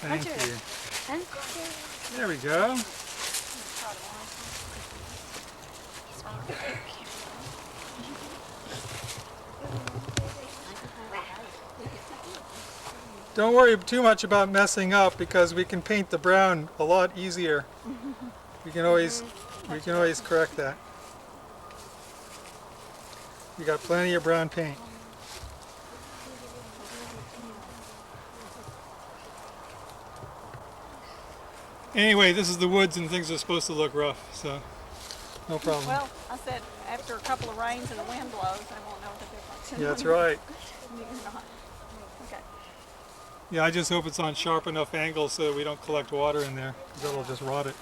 Thank you. Thank you. There we go. Don't worry too much about messing up because we can paint the brown a lot easier. We can always correct that. We got plenty of brown paint. Anyway, this is the woods and things are supposed to look rough, so no problem. Well, I said after a couple of rains and the wind blows, they won't know the difference. Yeah, that's right. You're not. Okay. Yeah, I just hope it's on sharp enough angles so that we don't collect water in there, because that'll just rot it.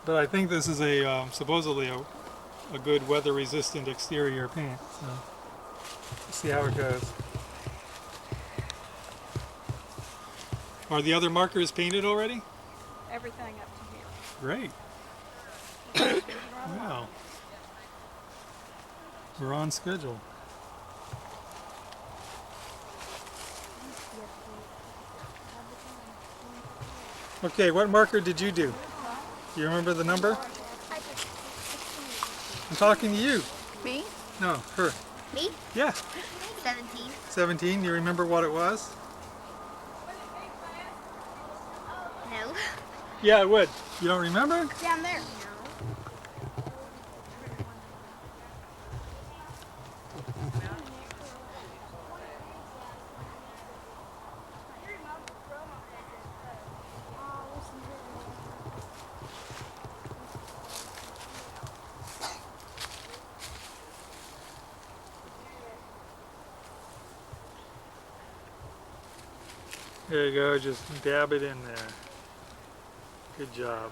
But I think this is a supposedly a good weather-resistant exterior paint, so we'll see how it goes. Are the other markers painted already? Everything up to here. Great. Wow. We're on schedule. Okay, what marker did you do? Do you remember the number? I'm talking to you. Me? No, her. Me? Yeah. 17. 17. You remember what it was? No. Yeah, it would. You don't remember? Down there. There you go, just dab it in there. Good job.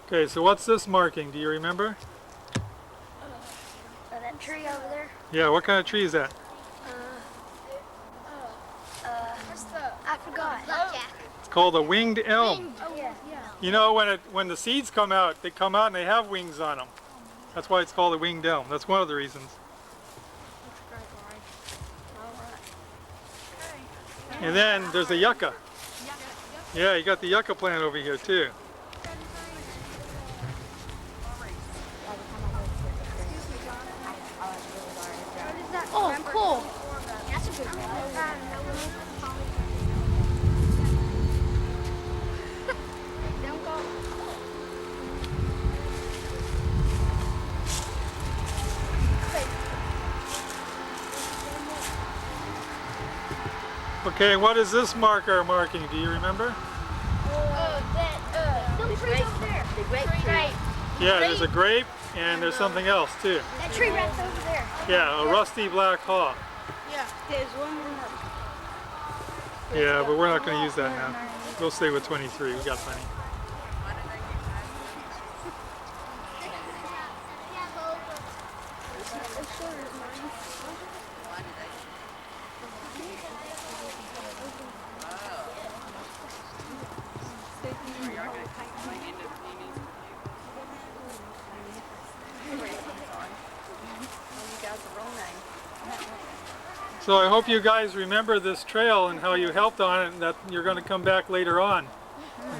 Okay, so what's this marking? Do you remember? That tree over there. Yeah, what kind of tree is that? I forgot. Blackjack. It's called a winged elm. Oh yeah. You know, when the seeds come out, they come out and they have wings on them. That's why it's called a winged elm. That's one of the reasons. And then there's a yucca. Yeah, you got the yucca plant over here too. Oh, cool. That's a good one. Don't go. Okay, what is this marker marking? Do you remember? The tree over there. The grape tree. Yeah, there's a grape and there's something else too. That tree right over there. Yeah, a rusty black haw. Yeah. There's one more. Yeah, but we're not going to use that now. We'll stay with 23. We got plenty. So I hope you guys remember this trail and how you helped on it and that you're going to come back later on.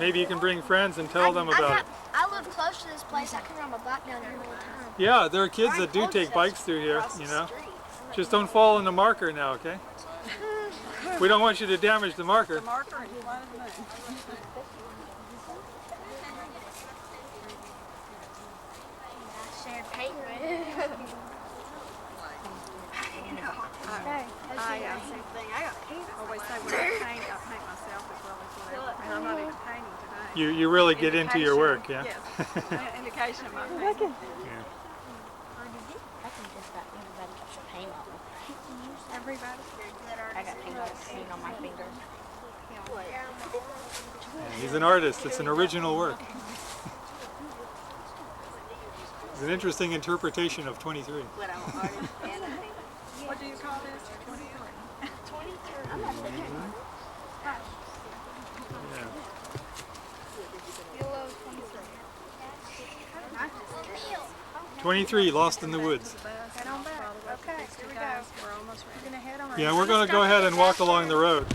Maybe you can bring friends and tell them about it. I live close to this place. I can ride my bike down here all the time. Yeah, there are kids that do take bikes through here, you know. Just don't fall in the marker now, okay? We don't want you to damage the marker. The marker and you wanted to move. Shared paint with. Same thing. I always say when I paint myself as well as whatever. And I'm not even painting today. You really get into your work, yeah? Yes. Indication of my painting. Yeah. I think just about everybody gets a paint on. Everybody. I got paint on my fingers. He's an artist. It's an original work. It's an interesting interpretation of 23. What do you call this? 23. 23. Yeah. 23, Lost in the Woods. Head on back. Okay, here we go. We're almost ready. We're gonna head on. Yeah, we're going to go ahead and walk along the road.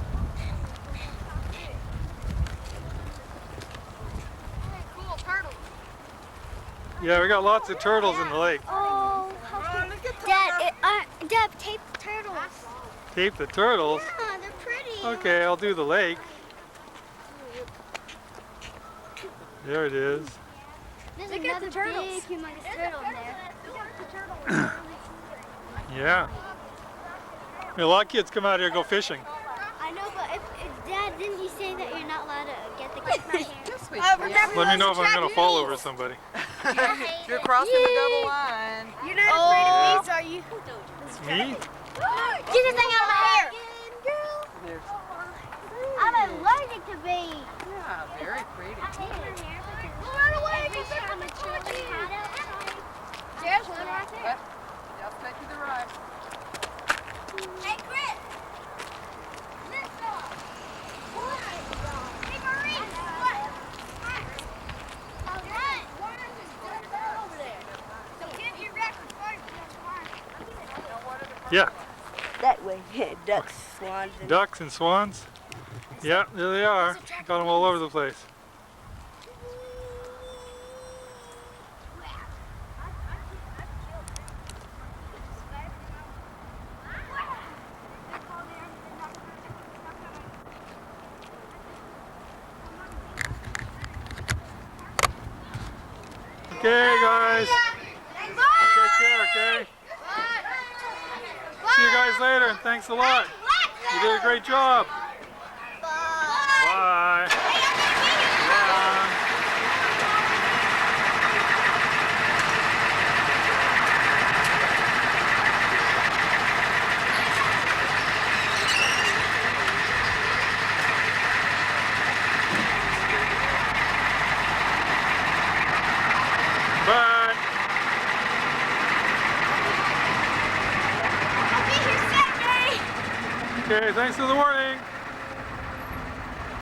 Cool turtle. Yeah, we got lots of turtles in the lake. Oh, how cute. Dad, tape the turtles. Tape the turtles. Yeah, they're pretty. Okay, I'll do the lake. There it is. There's another big humongous turtle in there. Yeah. A lot of kids come out here and go fishing. I know, but if Dad, didn't he say that you're not allowed to get the camera here? Let me know if I'm going to fall over somebody. You're crossing the double line. You're not afraid of bees, are you? Me? Get this thing out of my hair! I'm allergic to bees. Yeah, very pretty. Run away! Every time a children had outside. There's one right there. Yep. Just take to the right. Hey, Chris! Listen! Hey, Marie! What? One is just over there. So get your record first. Yeah. That way, ducks, swans, and Ducks and swans. Yeah, there they are. Got them all over the place. Okay, guys. Take care, okay? See you guys later, and thanks a lot. You did a great job. Bye. Bye. Bye. I'll be here Saturday. Okay, thanks for the warning.